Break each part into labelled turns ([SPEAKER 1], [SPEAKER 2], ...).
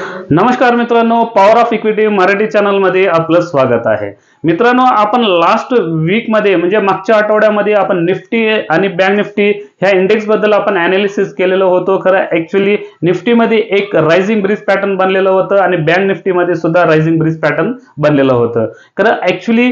[SPEAKER 1] नमस्कार मित्रांनो, power of equity Marathi channel मध्ये आपलं स्वागत आहे. मित्रांनो, आपण लास्ट वीक मध्ये म्हणजे मागच्या आठवड्यामध्ये आपण निफ्टी आणि बँक निफ्टी ह्या इंडेक्स बद्दल आपण अनालिसिस केलेलं होतं. खरं ऍक्च्युली निफ्टी मध्ये एक रायझिंग ब्रिज पॅटर्न बनलेलं होतं आणि बँक निफ्टी मध्ये सुद्धा रायझिंग ब्रिज पॅटर्न बनलेलं होतं. खरं ऍक्च्युली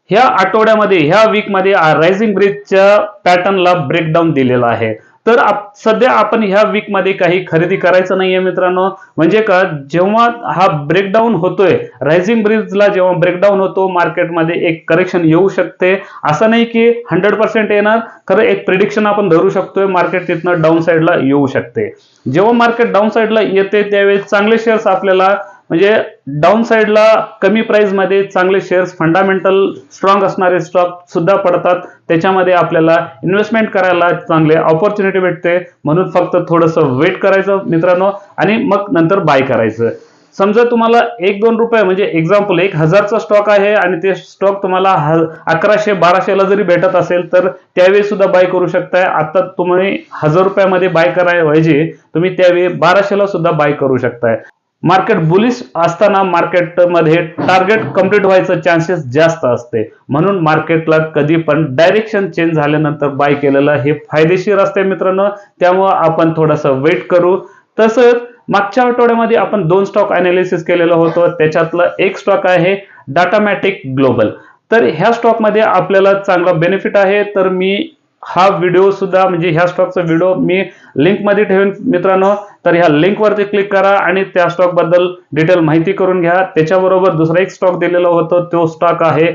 [SPEAKER 1] ह्या आठवड्यामध्ये ह्या वीक मध्ये रायझिंग ब्रिजच्या पॅटर्नला ब्रेकडाऊन दिलेला आहे. तर सध्या आपण ह्या वीक मध्ये काही खरेदी करायचं नाहीये मित्रांनो. म्हणजे का, जेव्हा हा ब्रेकडाऊन होतोय, रायझिंग ब्रिजला जेव्हा ब्रेकडाऊन होतो मार्केटमध्ये एक करेक्शन येऊ शकते. असं नाही की 100% येणार, खरं एक प्रिडिक्शन आपण धरू शकतोय मार्केट तिथनं डाऊन साईडला येऊ शकते. जेव्हा मार्केट डाऊन साईडला येते त्यावेळेस चांगले शेअर्स आपल्याला म्हणजे डाऊन साईडला कमी प्राइस मध्ये चांगले शेअर्स फंडामेंटल स्ट्रॉंग असणारे स्टॉक सुद्धा पडतात. त्याच्यामध्ये आपल्याला इन्व्हेस्टमेंट करायला चांगले ऑपॉर्च्युनिटी भेटते. म्हणून फक्त थोडंसं वेट करायचं मित्रांनो आणि मग नंतर बाय करायचं. समजा तुम्हाला 1-2 रुपये म्हणजे एक्झाम्पल 1000चा स्टॉक आहे आणि ते स्टॉक तुम्हाला 1100-1200 ला जरी भेटत असेल तर त्यावेळी सुद्धा बाय करू शकताय. आता तुम्ही 1000 रुपयामध्ये बाय करायऐवजी तुम्ही त्यावेळी 1200 ला सुद्धा बाय करू शकताय. मार्केट बुलिश असताना मार्केटमध्ये टार्गेट कंप्लीट व्हायचं चान्सेस जास्त असते. म्हणून मार्केटला कधी पण डायरेक्शन चेंज झाल्यानंतर बाय केलेलं हे फायदेशीर असते मित्रांनो. त्यामुळे आपण थोडंसं वेट करू. तसंच मागच्या आठवड्यामध्ये आपण 2 स्टॉक अनालिसिस केलेलं होतं. त्याच्यातलं एक स्टॉक आहे डाटामॅटिक ग्लोबल. तर ह्या स्टॉक मध्ये आपल्याला चांगला बेनिफिट आहे. तर मी हा व्हिडिओ सुद्धा म्हणजे ह्या स्टॉकचा व्हिडिओ मी लिंक मध्ये ठेवेन मित्रांनो. तर ह्या लिंक वरती क्लिक करा आणि त्या स्टॉक बद्दल डिटेल माहिती करून घ्या. त्याच्याबरोबर दुसरा एक स्टॉक दिलेला होता, तो स्टॉक आहे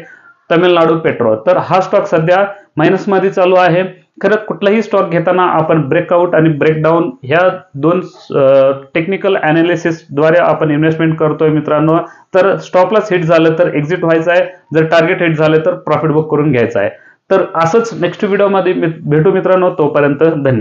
[SPEAKER 1] तमिळनाडू पेट्रो. तर हा स्टॉक सध्या मायनस मध्ये चालू आहे. खरं कुठलाही स्टॉक घेताना आपण ब्रेकआउट आणि ब्रेकडाऊन ह्या 2 टेक्निकल अनालिसिस द्वारे आपण इन्व्हेस्टमेंट करतोय मित्रांनो. तर स्टॉपलॉस हिट झालं तर एक्झिट व्हायचं आहे, जर टार्गेट हिट झालं तर प्रॉफिट बुक करून घ्यायचं आहे. तर असंच नेक्स्ट व्हिडिओमध्ये भेटू मित्रांनो. तोपर्यंत धन्यवाद.